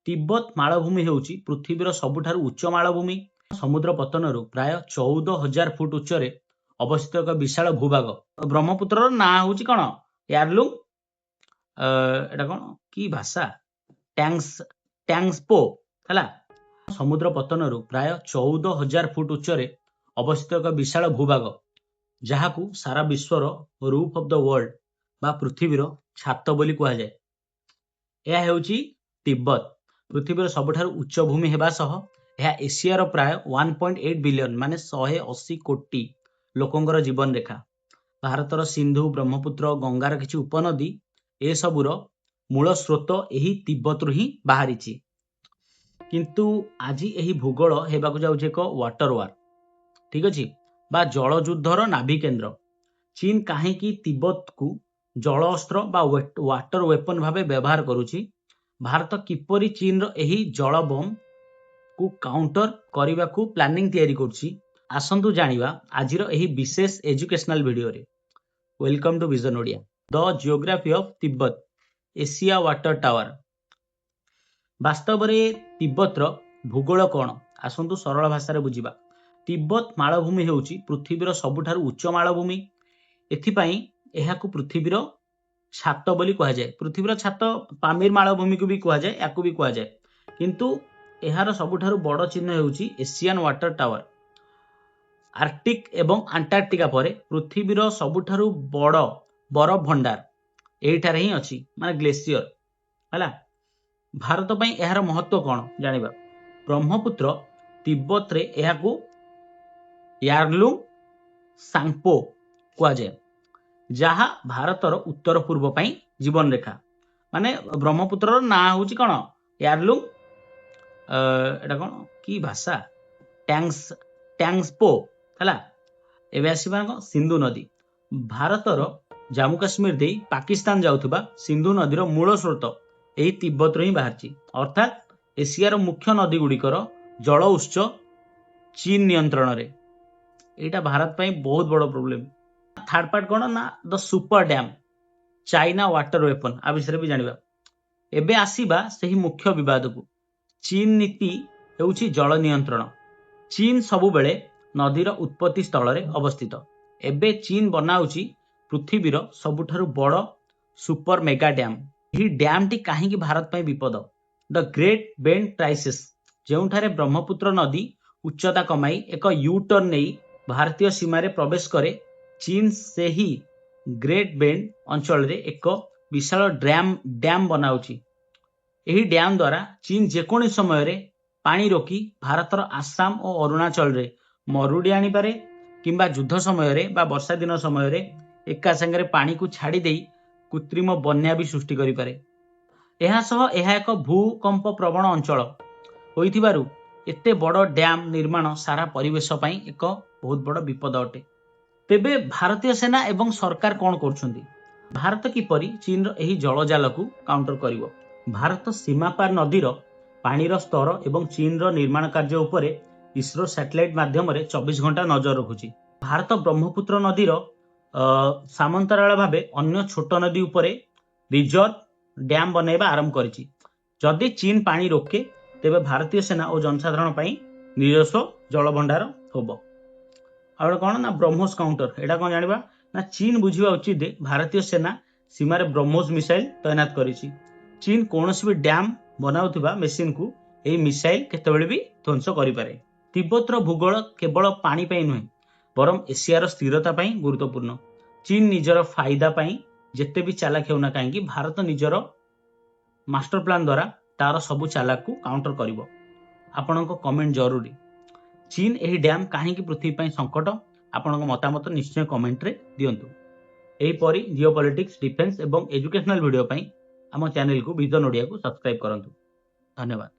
तिब्बत मालभूमि हेउची पृथ्वीर सबुठारु उच्च मालभूमि। समुद्र पतनरु प्राय 14,000 फुट उच्चरे अवस्थित एक विशाल भूभाग। ब्रह्मपुत्र ना होची कौन यार्लुंग एटा कौन की भाषा टैंग्सपो है। समुद्र पतनरु प्राय 14,000 फुट उच्चरे अवस्थित एक विशाल भूभाग जहाँ सारा विश्वर रूफ ऑफ द वर्ल्ड बा पृथ्वीर छात बोली कह जाए। यह हेउची तिब्बत पृथ्वीर सबुठारु उच्च भूमि हेबा सह यह एशियार प्राय 1.8 बिलियन माने 180 कोटी लोकंकर जीवन रेखा। भारतर सिंधु ब्रह्मपुत्र गंगार किछि उपनदी ए सबुर मूल स्रोत एही तिब्बतरु ही बाहरिछि। किंतु आज एही भूगोल हेबाकु जाउछि एक वाटर वार, ठीक अछि, बा जल युद्धर नाभि केंद्र। चीन काहेकि तिब्बत को जल अस्त्र बा वाटर वेपन भावे व्यवहार करुछि। भारत किपरि चीन रो एही जल बम को काउंटर करने को प्लानिंग तैयारी करछि आसंतु जानिबा आजिर एही विशेष एजुकेशनल वीडियो रे। Welcome to vision Odia. The geography of Tibet Asia water tower. वास्तव रे तिब्बत रो भूगोल कोन आसंतु सरल भाषा रे बुझिबा। तिब्बत मालभूमि हेउची पृथ्वीर सबुठारु उच्च मालभूमि। एथिपाई एहाकु पृथ्वीर छात बोली कह जाए। पृथ्वीर छात पामीर मालभूमि को भी कह जाए, याकू भी कह जाए। किंतु एहार सबुठारु बड़ चिन्ह हेउची एशियन वाटर टावर। आर्कटिक एवं अंटार्कटिका परे पृथ्वीर सबुठारु बड़ बरफ भंडार एठारे ही अछि, माने ग्लेशियर हला। भारत पई एहार महत्व कोन जानिबा। ब्रह्मपुत्र तिब्बत रे एहाकू यार्लुंग सांगपो कह जाए, जहाँ भारतर उत्तर पूर्व पई जीवन रेखा। माने ब्रह्मपुत्र ना होची कोन यार्लुंग एटा कोन की भाषा टैंग्सपो हला। एबे आसीबा सिंधु नदी। भारतर जम्मू काश्मीर दे पाकिस्तान जाउथबा सिंधु नदीर मूल स्रोत एही तिब्बत रो ही बाहरची। अर्थात एशियार मुख्य नदी गुड़िकर जल उत्स चीन नियंत्रण रे। एटा भारत पई बहुत बड़ प्रॉब्लम। थर्ड पार्ट कोन ना the super dam China water weapon आ विषय भी जानिबा। एबे आसीबा सही मुख्य विवाद को। चीन नीति हेउची जल नियंत्रण। चीन सबु बेले नदीर उत्पत्ति स्थल रे अवस्थित। एबे चीन बनाउची पृथ्वीर सबुठारु बड़ सुपर मेगा डैम। एही डैम टी काहेकि भारत पई विपद। द ग्रेट बेंड क्राइसिस जेउठारे ब्रह्मपुत्र नदी उच्चता कमाई एक यू टर्न नहीं भारतीय सीमा रे प्रवेश करे। चीन से ही ग्रेट बेंड अंचल रे एक विशाल डैम बनाउची। एही डैम द्वारा चीन जेकोनी समय रे पानी रोकी भारतर आसाम और अरुणाचल रे मरुड़ी आनी पारे, किंबा युद्ध समय रे बा वर्षा दिन समय रे एका संगे पानी को छाड़ी देई कृत्रिम बन्या भी सृष्टि करि पारे। एहा सह एहा एक भूकंप प्रवण अंचल होइथिबारु एते बड़ डैम निर्माण सारा परिवेश पई एक बहुत बड़ विपद अटे। तेबे भारतीय सेना एवं सरकार कौन करुछंती। भारत किपरि चीन रो एही जलजाल को काउंटर करिवो। भारत सीमा पार नदीर पानीर स्तर एवं चीन रो निर्माण कार्य उपरे इसरो सैटेलाइट माध्यम रे 24 घंटा नजर रखुची। भारत ब्रह्मपुत्र नदीर सामंतराल भावे अन्य छोट नदी उपरे रिजर्व डैम बनैबा आरंभ करिछि। जदि चीन पानी रोके तेबे भारतीय सेना और जनसाधारण पई निजस्व जल भंडार होबो। और कौन ना ब्रह्मोस काउंटर एटा कौन जानिबा ना चीन बुझिबा उचित भारतीय सेना सीमा रे ब्रह्मोस मिसाइल तैनात करिछि। चीन कोनोसी भी डैम बनाउथिबा मेसिन को एही मिसाइल केतेबेले भी ध्वंस करि पारे। तिब्बत रो भूगोल केवल पानी पई नुहे बरम एशियार स्थिरता पई गुरुत्वपूर्ण। चीन निजर फायदा पई जेते भी चालाक हेउना काहेकि भारत निजर मास्टर प्लान द्वारा तार सबु चालाक को काउंटर करिवो। आपनको कमेंट जरूरी। चीन एही डैम काहेकि पृथ्वी पई संकट आपनको मतामत निश्चय कमेंट रे दियंतु। एही परी जियोपॉलिटिक्स डिफेंस एवं एजुकेशनल वीडियो पई आम चैनल को विजन ओडिया को सब्सक्राइब करंतु। धन्यवाद।